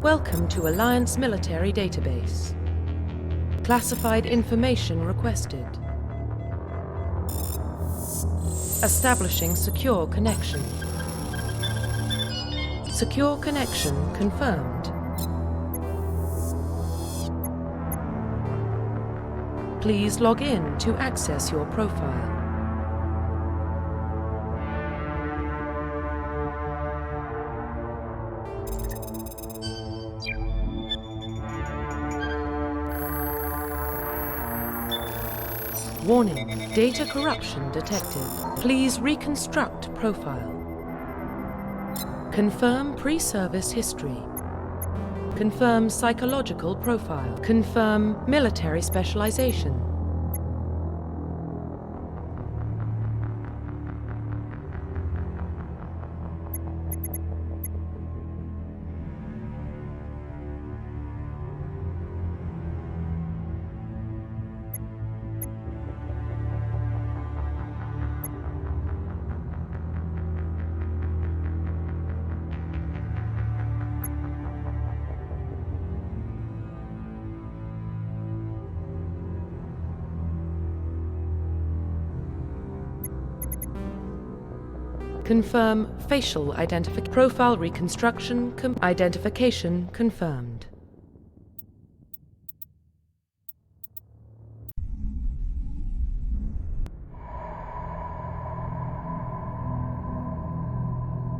Welcome to Alliance Military Database. Classified information requested. Establishing secure connection. Secure connection confirmed. Please log in to access your profile. Warning, data corruption detected. Please reconstruct profile. Confirm pre-service history. Confirm psychological profile. Confirm military specialization. Confirm facial identification. Profile reconstruction. Identification confirmed.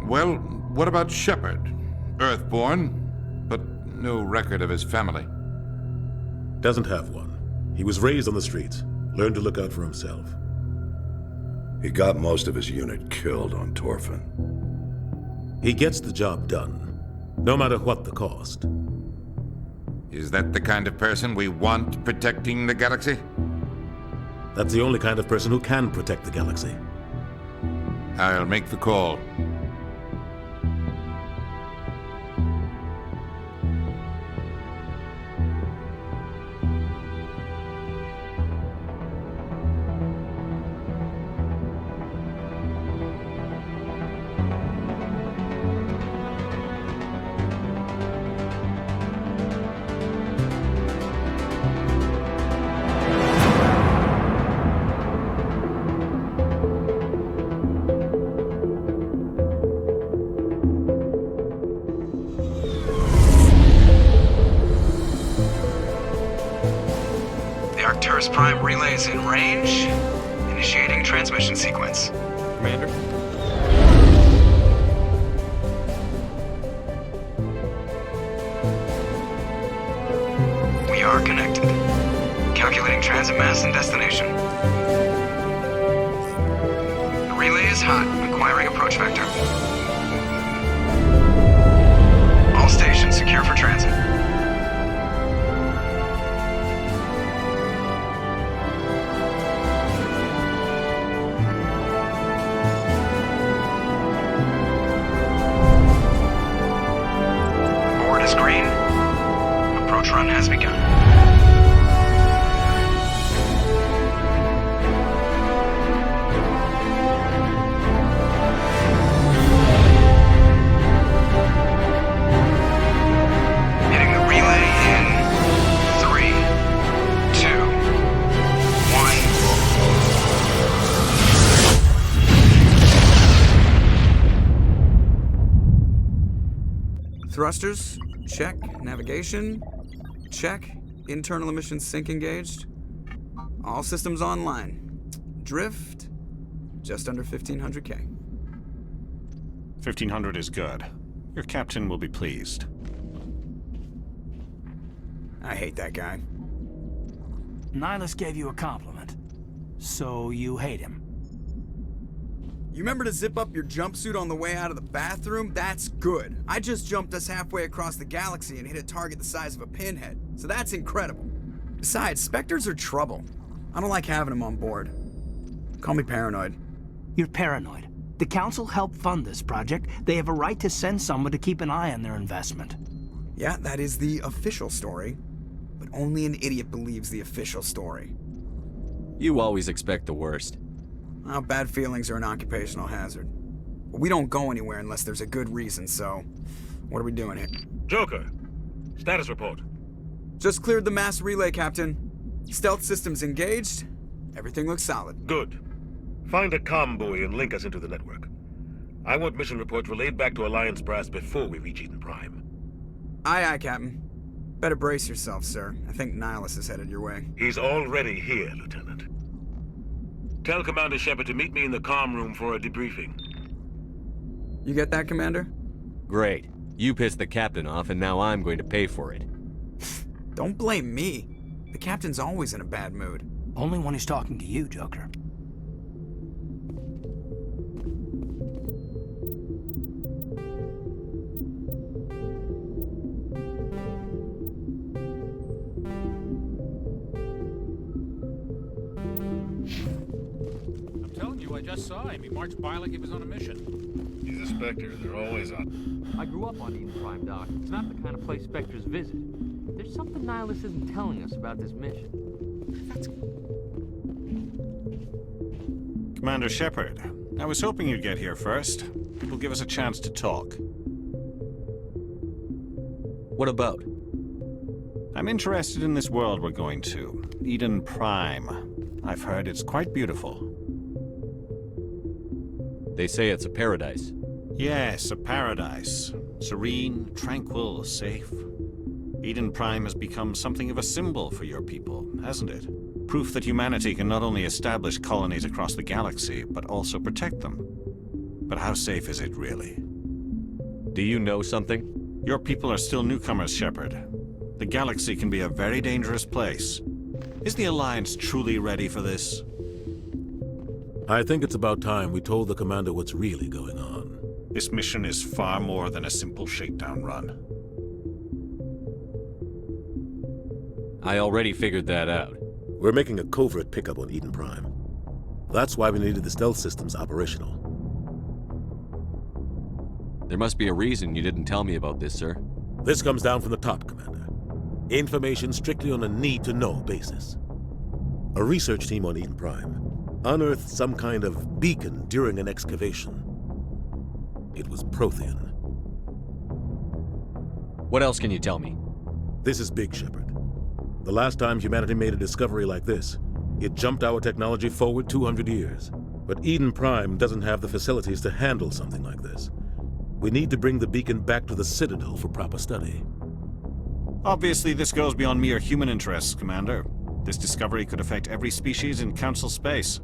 Well, what about Shepard? Earthborn, but no record of his family. Doesn't have one. He was raised on the streets, learned to look out for himself. He got most of his unit killed on Torfin. He gets the job done, no matter what the cost. Is that the kind of person we want protecting the galaxy? That's the only kind of person who can protect the galaxy. I'll make the call. Prime relays in range. Initiating transmission sequence. Commander? We are connected. Calculating transit mass and destination. The relay is hot. Acquiring approach vector. All stations secure for transit. Green. Approach run has begun. Hitting the relay in 3, 2, 1. Thrusters? Check. Navigation? Check. Internal emissions sync engaged. All systems online. Drift? Just under 1,500K. 1,500 is good. Your captain will be pleased. I hate that guy. Nihilus gave you a compliment. So you hate him. You remember to zip up your jumpsuit on the way out of the bathroom? That's good. I just jumped us halfway across the galaxy and hit a target the size of a pinhead. So that's incredible. Besides, Spectres are trouble. I don't like having them on board. Call me paranoid. You're paranoid. The Council helped fund this project. They have a right to send someone to keep an eye on their investment. Yeah, that is the official story. But only an idiot believes the official story. You always expect the worst. Well, bad feelings are an occupational hazard. But we don't go anywhere unless there's a good reason, so... what are we doing here? Joker, Status report. Just cleared the mass relay, Captain. Stealth systems engaged. Everything looks solid. Good. Find a comm buoy and link us into the network. I want mission reports relayed back to Alliance brass before we reach Eden Prime. Aye, aye, Captain. Better brace yourself, sir. I think Nihilus is headed your way. He's already here, Lieutenant. Tell Commander Shepard to meet me in the comm room for a debriefing. You get that, Commander? Great. You pissed the captain off, and now I'm going to pay for it. Don't blame me. The captain's always in a bad mood. Only when he's talking to you, Joker. I'm telling you, I just saw him. He marched by like he was on a mission. He's a Spectre. They're always on. I grew up on Eden Prime, Doc. It's not the kind of place Spectres visit. There's something Nihilus isn't telling us about this mission. Commander Shepard, I was hoping you'd get here first. It will give us a chance to talk. What about? I'm interested in this world we're going to, Eden Prime. I've heard it's quite beautiful. They say it's a paradise. Yes, a paradise. Serene, tranquil, safe. Eden Prime has become something of a symbol for your people, hasn't it? Proof that humanity can not only establish colonies across the galaxy, but also protect them. But how safe is it, really? Do you know something? Your people are still newcomers, Shepard. The galaxy can be a very dangerous place. Is the Alliance truly ready for this? I think it's about time we told the commander what's really going on. This mission is far more than a simple shakedown run. I already figured that out. We're making a covert pickup on Eden Prime. That's why we needed the stealth systems operational. There must be a reason you didn't tell me about this, sir. This comes down from the top, Commander. Information strictly on a need-to-know basis. A research team on Eden Prime unearthed some kind of beacon during an excavation. It was Prothean. What else can you tell me? This is big, Shepard. The last time humanity made a discovery like this, it jumped our technology forward 200 years. But Eden Prime doesn't have the facilities to handle something like this. We need to bring the beacon back to the Citadel for proper study. Obviously, this goes beyond mere human interests, Commander. This discovery could affect every species in Council space.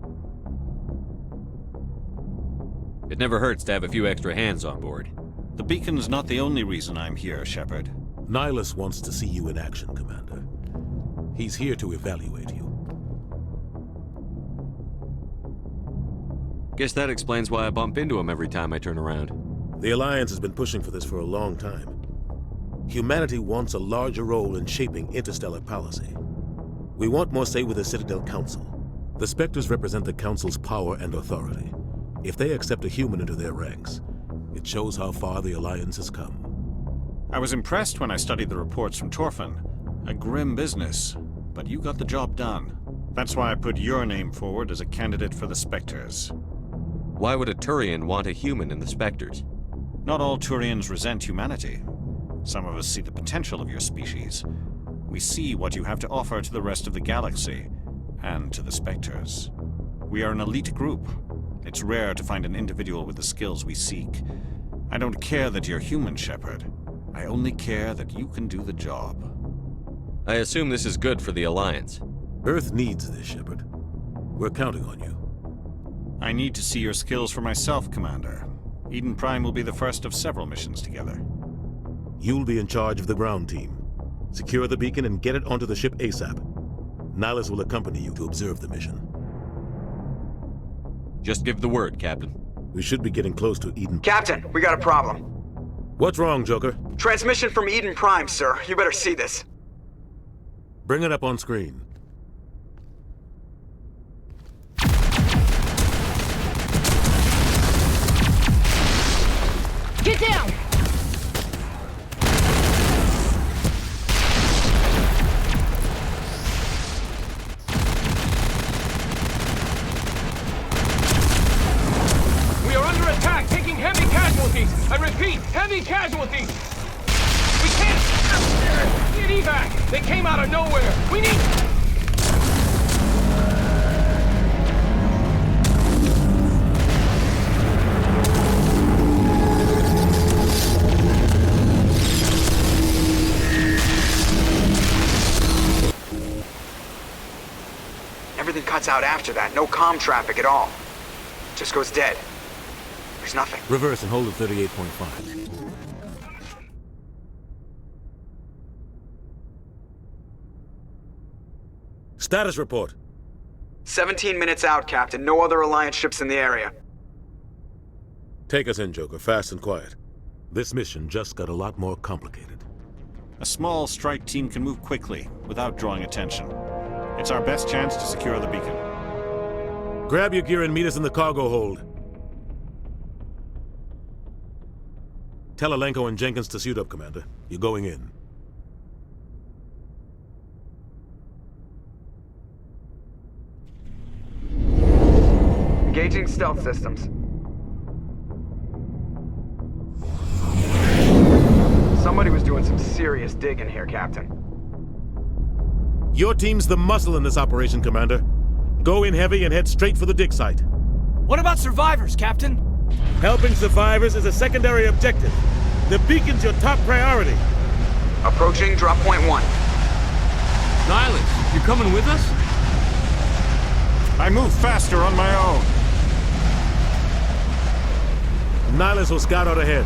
It never hurts to have a few extra hands on board. The beacon's not the only reason I'm here, Shepard. Nihilus wants to see you in action, Commander. He's here to evaluate you. Guess that explains why I bump into him every time I turn around. The Alliance has been pushing for this for a long time. Humanity wants a larger role in shaping interstellar policy. We want more say with the Citadel Council. The Spectres represent the Council's power and authority. If they accept a human into their ranks, it shows how far the Alliance has come. I was impressed when I studied the reports from Torfin. A grim business, but you got the job done. That's why I put your name forward as a candidate for the Spectres. Why would a Turian want a human in the Spectres? Not all Turians resent humanity. Some of us see the potential of your species. We see what you have to offer to the rest of the galaxy, and to the Spectres. We are an elite group. It's rare to find an individual with the skills we seek. I don't care that you're human, Shepard. I only care that you can do the job. I assume this is good for the Alliance. Earth needs this, Shepard. We're counting on you. I need to see your skills for myself, Commander. Eden Prime will be the first of several missions together. You'll be in charge of the ground team. Secure the beacon and get it onto the ship ASAP. Nihilus will accompany you to observe the mission. Just give the word, Captain. We should be getting close to Eden. Captain, we got a problem. What's wrong, Joker? Transmission from Eden Prime, sir. You better see this. Bring it up on screen. Get down! We are under attack, taking heavy casualties. I repeat, heavy casualties. We can't... Need evac! They came out of nowhere! We need... Everything cuts out after that. No comm traffic at all. Just goes dead. There's nothing. Reverse and hold at 38.5. Status report. 17 minutes out, Captain. No other Alliance ships in the area. Take us in, Joker, fast and quiet. This mission just got a lot more complicated. A small strike team can move quickly, without drawing attention. It's our best chance to secure the beacon. Grab your gear and meet us in the cargo hold. Tell Alenko and Jenkins to suit up, Commander. You're going in. Engaging stealth systems. Somebody was doing some serious digging here, Captain. Your team's the muscle in this operation, Commander. Go in heavy and head straight for the dig site. What about survivors, Captain? Helping survivors is a secondary objective. The beacon's your top priority. Approaching drop point 1. Nihilus, you coming with us? I move faster on my own. Nihilus will scout out ahead.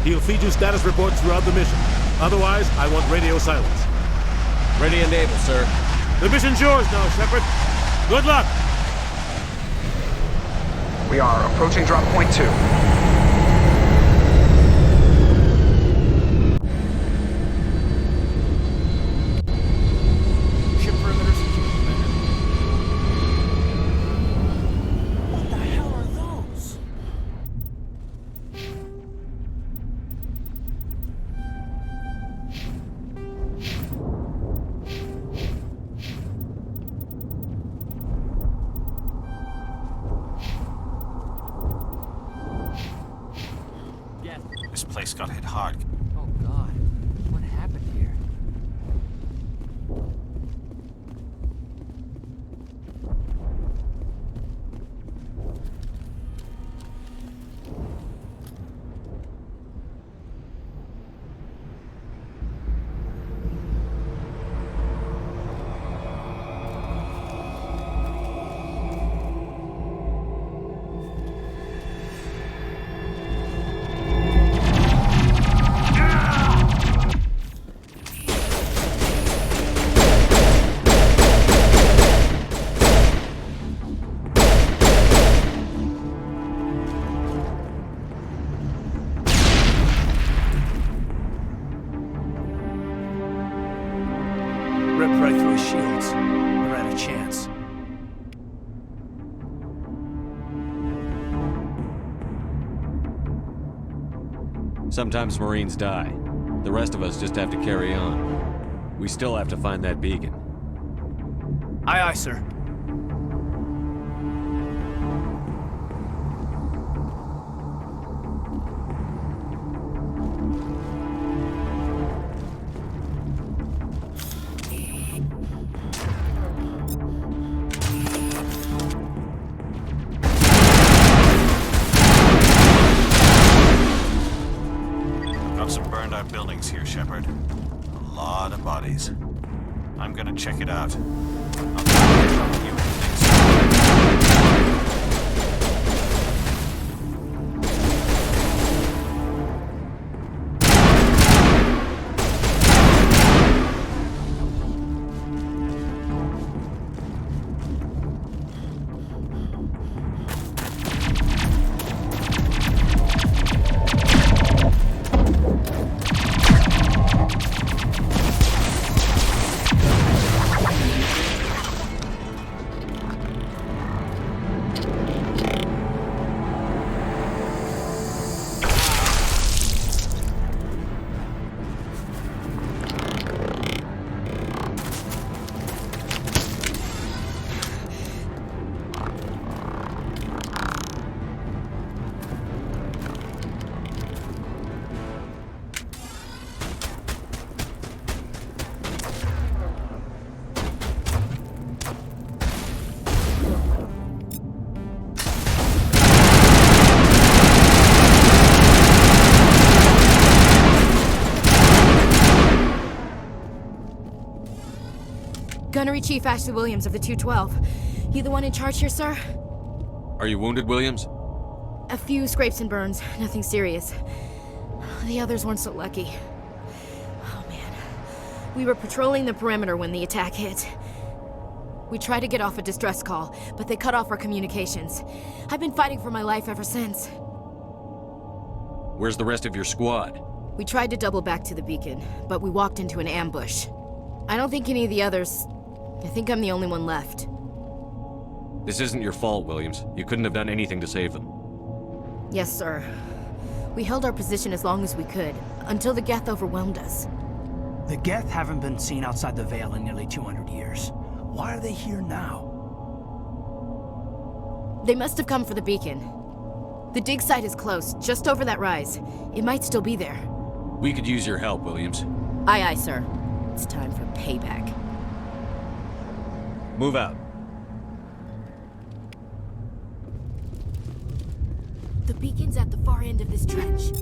He'll feed you status reports throughout the mission. Otherwise, I want radio silence. Ready and able, sir. The mission's yours now, Shepard. Good luck! We are approaching drop point 2. Ship perimeter secure, Commander. What the hell are those? This place got hit hard. Oh God, what happened here? Ripped right through his shields. Never had a chance. Sometimes Marines die. The rest of us just have to carry on. We still have to find that beacon. Aye, aye, sir. Got some burned out buildings here, Shepard. A lot of bodies. I'm gonna check it out. I'll try to get up with you Gunnery Chief Ashley Williams of the 212. You the one in charge here, sir? Are you wounded, Williams? A few scrapes and burns, nothing serious. The others weren't so lucky. Oh man. We were patrolling the perimeter when the attack hit. We tried to get off a distress call, but they cut off our communications. I've been fighting for my life ever since. Where's the rest of your squad? We tried to double back to the beacon, but we walked into an ambush. I don't think any of the others... I think I'm the only one left. This isn't your fault, Williams. You couldn't have done anything to save them. Yes, sir. We held our position as long as we could, until the Geth overwhelmed us. The Geth haven't been seen outside the Veil in nearly 200 years. Why are they here now? They must have come for the beacon. The dig site is close, just over that rise. It might still be there. We could use your help, Williams. Aye, aye, sir. It's time for payback. Move out. The beacon's at the far end of this trench.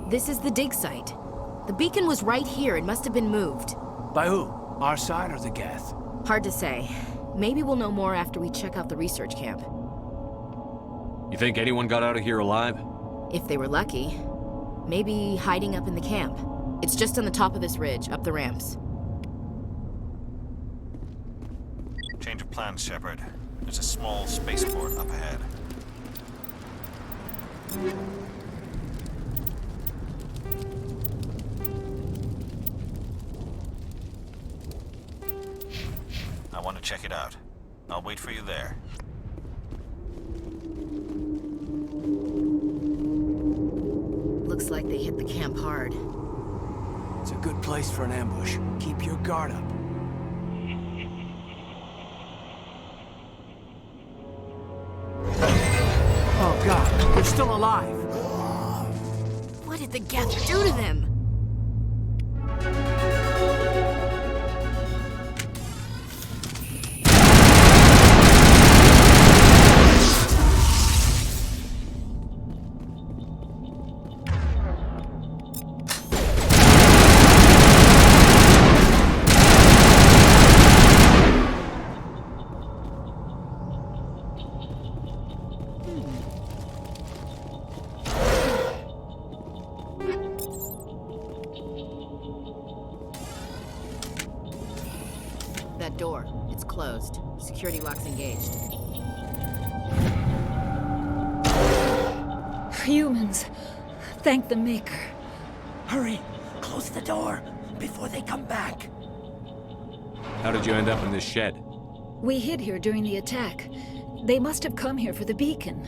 This is the dig site. The beacon was right here. It must have been moved. By who? Our side or the Geth? Hard to say. Maybe we'll know more after we check out the research camp. You think anyone got out of here alive? If they were lucky. Maybe hiding up in the camp. It's just on the top of this ridge, up the ramps. Change of plans, Shepard. There's a small spaceport up ahead. I want to check it out. I'll wait for you there. Looks like they hit the camp hard. It's a good place for an ambush. Keep your guard up. Oh God, they're still alive! What did the Geth do to them? That door. It's closed. Security lock's engaged. Humans. Thank the Maker. Hurry! Close the door before they come back. How did you end up in this shed? We hid here during the attack. They must have come here for the beacon.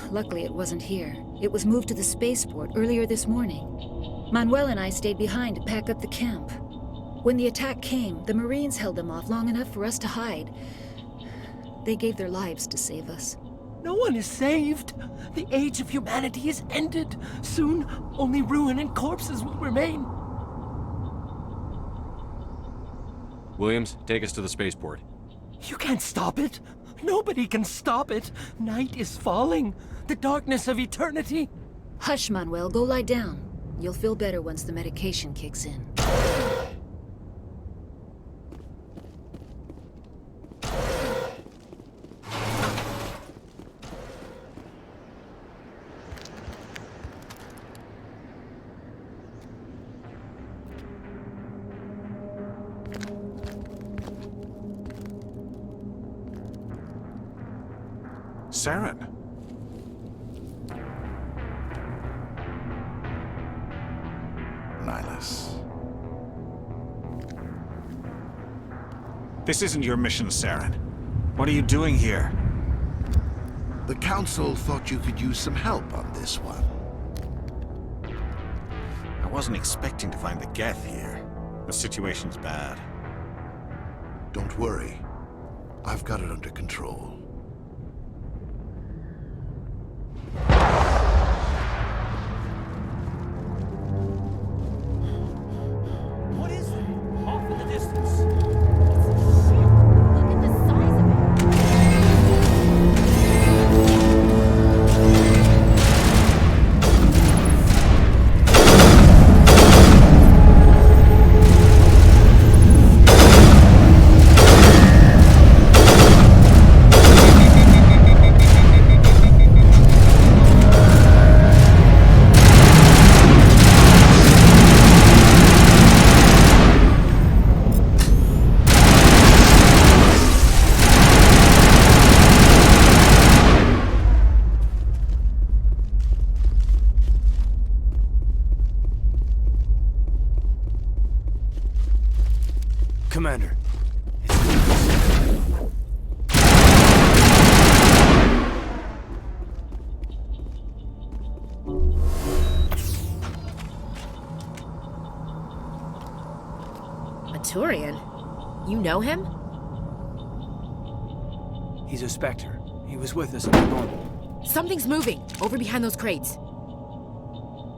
Luckily, it wasn't here. It was moved to the spaceport earlier this morning. Manuel and I stayed behind to pack up the camp. When the attack came, the Marines held them off long enough for us to hide. They gave their lives to save us. No one is saved. The age of humanity is ended. Soon, only ruin and corpses will remain. Williams, take us to the spaceport. You can't stop it. Nobody can stop it. Night is falling. The darkness of eternity. Hush, Manuel. Go lie down. You'll feel better once the medication kicks in. Saren. Nihilus. This isn't your mission, Saren. What are you doing here? The Council thought you could use some help on this one. I wasn't expecting to find the Geth here. The situation's bad. Don't worry. I've got it under control. What is that? Off in the distance. Look at the size of it. Commander. A Turian? You know him? He's a Spectre. He was with us in the normal. Something's moving, over behind those crates.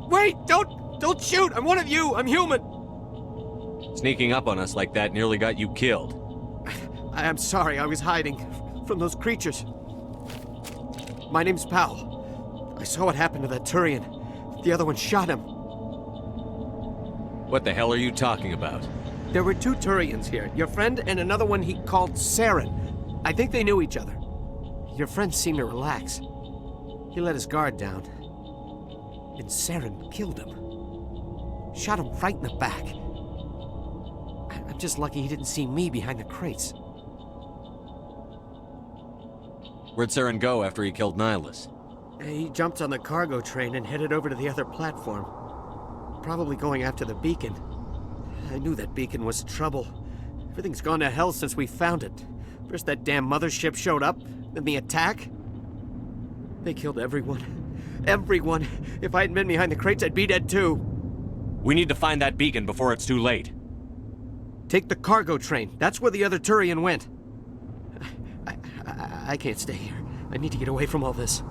Wait! Don't shoot! I'm one of you! I'm human! Sneaking up on us like that nearly got you killed. I'm sorry, I was hiding from those creatures. My name's Powell. I saw what happened to that Turian. The other one shot him. What the hell are you talking about? There were two Turians here. Your friend and another one he called Saren. I think they knew each other. Your friend seemed to relax. He let his guard down. And Saren killed him. Shot him right in the back. I'm just lucky he didn't see me behind the crates. Where'd Saren go after he killed Nihilus? He jumped on the cargo train and headed over to the other platform. Probably going after the beacon. I knew that beacon was trouble. Everything's gone to hell since we found it. First that damn mothership showed up, then the attack. They killed everyone. Everyone! If I hadn't been behind the crates, I'd be dead too. We need to find that beacon before it's too late. Take the cargo train. That's where the other Turian went. I can't stay here. I need to get away from all this.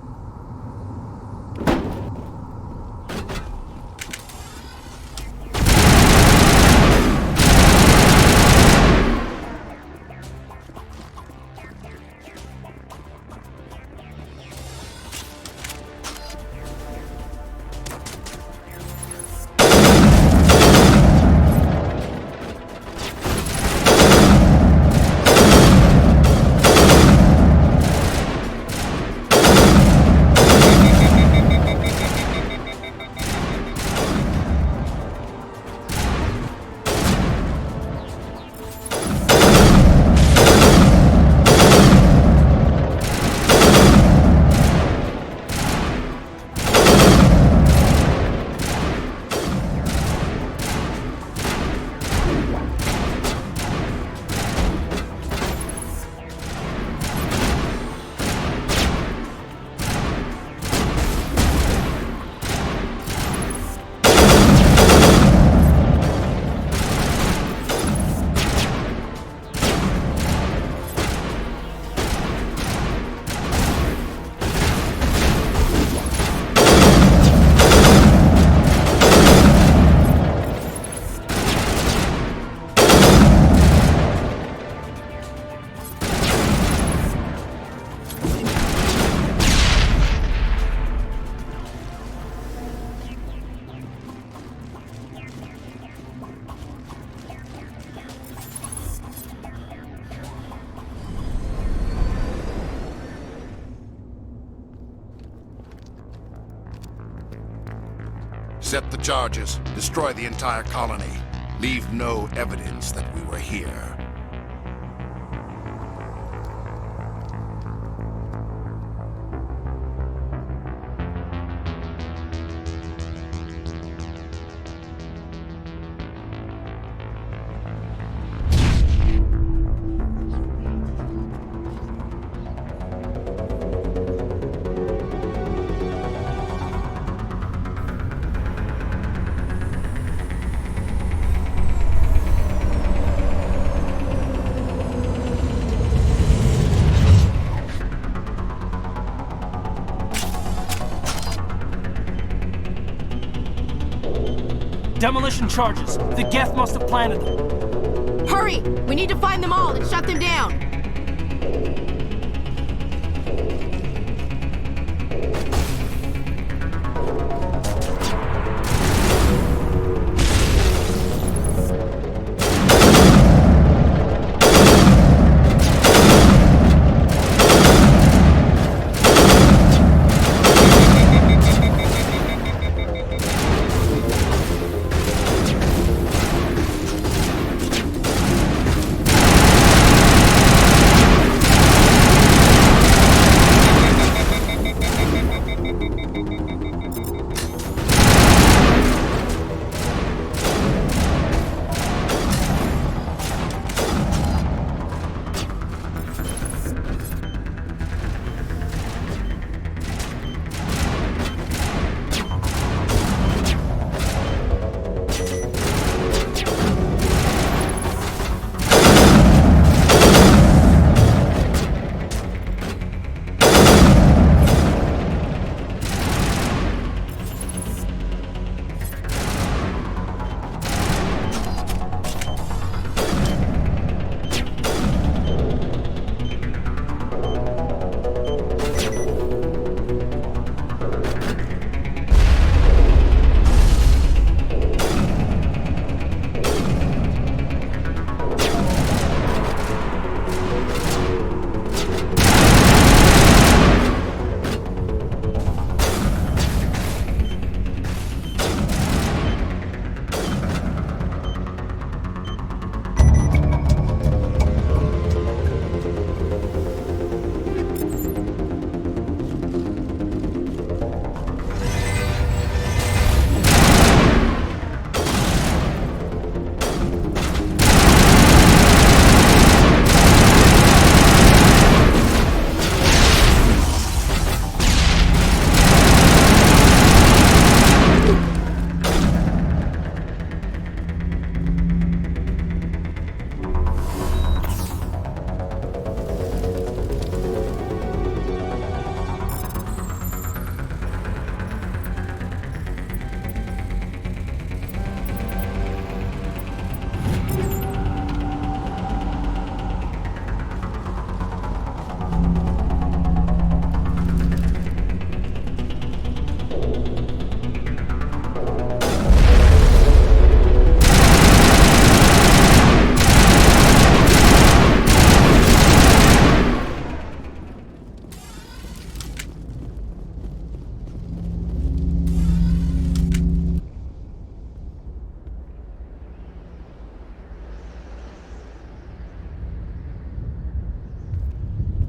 Set the charges. Destroy the entire colony. Leave no evidence that we were here. Demolition charges. The Geth must have planted them. Hurry! We need to find them all and shut them down!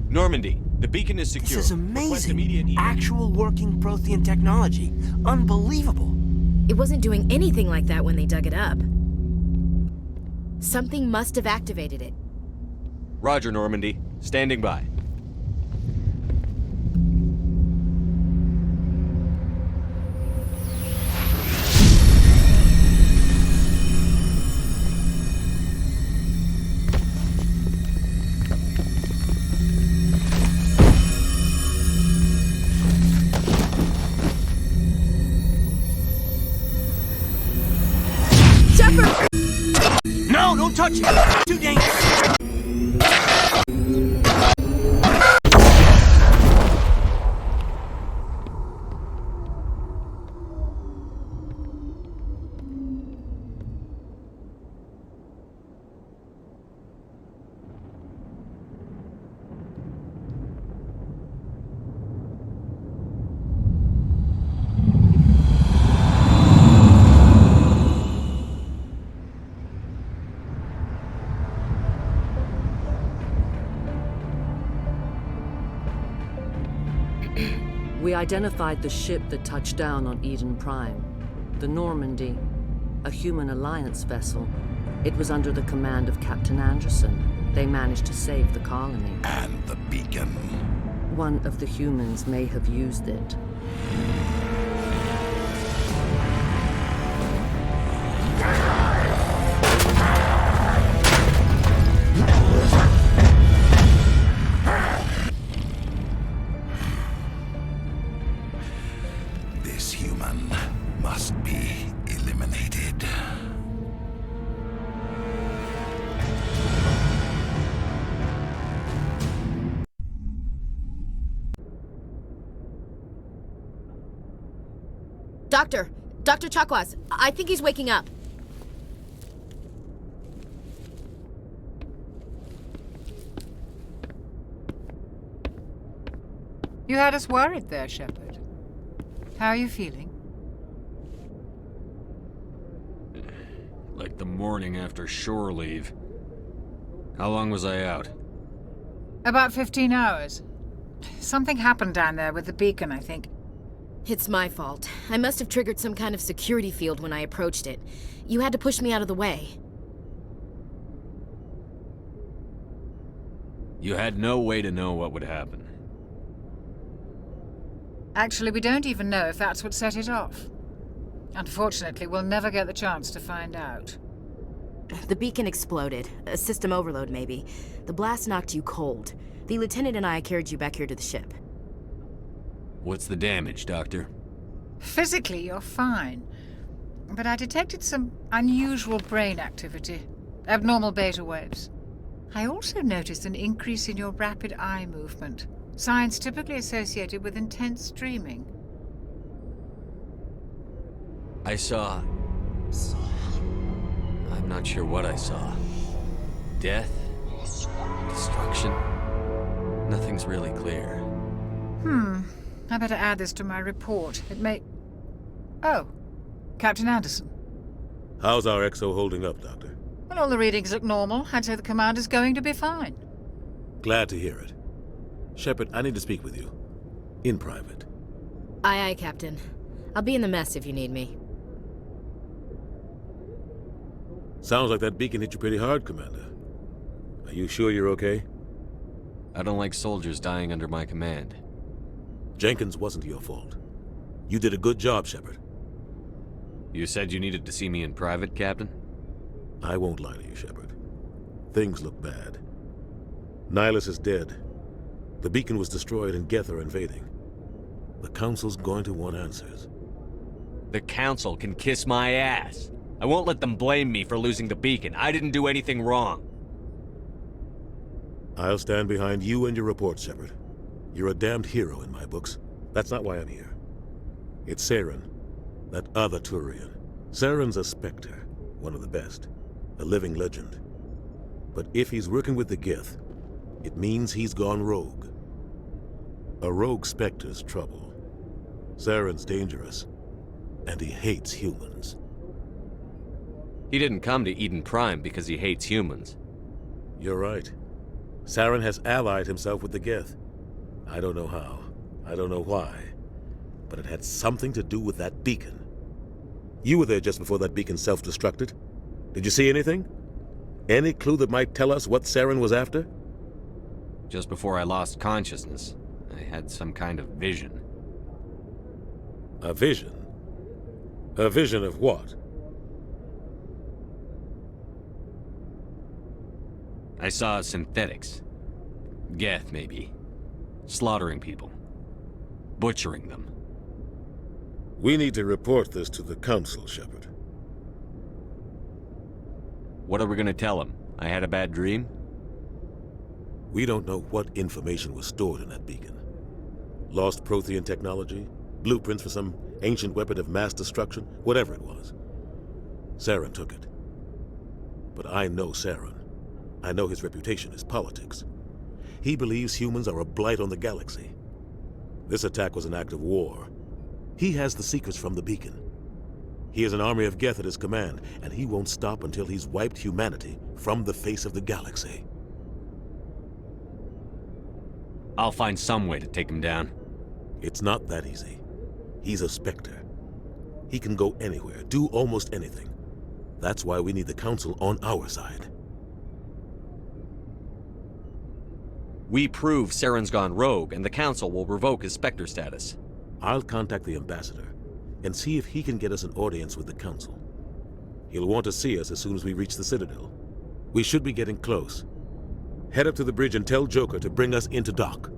Normandy, the beacon is secure. This is amazing. Actual working Prothean technology. Unbelievable. It wasn't doing anything like that when they dug it up. Something must have activated it. Roger, Normandy. Standing by. No, don't touch it! Too dangerous! We identified the ship that touched down on Eden Prime. The Normandy, a human alliance vessel. It was under the command of Captain Anderson. They managed to save the colony. And the beacon. One of the humans may have used it. This human must be eliminated. eliminated. Dr. Chakwas, I think he's waking up. You had us worried there, Shepard. How are you feeling? Like the morning after shore leave. How long was I out? About 15 hours. Something happened down there with the beacon, I think. It's my fault. I must have triggered some kind of security field when I approached it. You had to push me out of the way. You had no way to know what would happen. Actually, we don't even know if that's what set it off. Unfortunately, we'll never get the chance to find out. The beacon exploded. A system overload, maybe. The blast knocked you cold. The lieutenant and I carried you back here to the ship. What's the damage, Doctor? Physically, you're fine. But I detected some unusual brain activity. Abnormal beta waves. I also noticed an increase in your rapid eye movement. Signs typically associated with intense dreaming. I saw... I'm not sure what I saw. Death? Destruction? Nothing's really clear. I better add this to my report. It may... Oh, Captain Anderson. How's our XO holding up, Doctor? Well, all the readings look normal. I'd say the commander's going to be fine. Glad to hear it. Shepard, I need to speak with you. In private. Aye, Captain. I'll be in the mess if you need me. Sounds like that beacon hit you pretty hard, Commander. Are you sure you're okay? I don't like soldiers dying under my command. Jenkins wasn't your fault. You did a good job, Shepard. You said you needed to see me in private, Captain? I won't lie to you, Shepard. Things look bad. Nihilus is dead. The beacon was destroyed and Geth are invading. The Council's going to want answers. The Council can kiss my ass. I won't let them blame me for losing the beacon. I didn't do anything wrong. I'll stand behind you and your report, Shepard. You're a damned hero in my books. That's not why I'm here. It's Saren, that other Turian. Saren's a Spectre, one of the best, a living legend. But if he's working with the Geth, it means he's gone rogue. A rogue Spectre's trouble. Saren's dangerous, and he hates humans. He didn't come to Eden Prime because he hates humans. You're right. Saren has allied himself with the Geth. I don't know how. I don't know why. But it had something to do with that beacon. You were there just before that beacon self-destructed. Did you see anything? Any clue that might tell us what Saren was after? Just before I lost consciousness, I had some kind of vision. A vision? A vision of what? I saw synthetics. Geth, maybe. Slaughtering people. Butchering them. We need to report this to the Council, Shepard. What are we gonna tell them? I had a bad dream? We don't know what information was stored in that beacon. Lost Prothean technology? Blueprints for some ancient weapon of mass destruction? Whatever it was. Saren took it. But I know Saren. I know his reputation is politics. He believes humans are a blight on the galaxy. This attack was an act of war. He has the secrets from the beacon. He has an army of Geth at his command, and he won't stop until he's wiped humanity from the face of the galaxy. I'll find some way to take him down. It's not that easy. He's a Spectre. He can go anywhere, do almost anything. That's why we need the Council on our side. We prove Saren's gone rogue, and the Council will revoke his Spectre status. I'll contact the Ambassador and see if he can get us an audience with the Council. He'll want to see us as soon as we reach the Citadel. We should be getting close. Head up to the bridge and tell Joker to bring us into dock.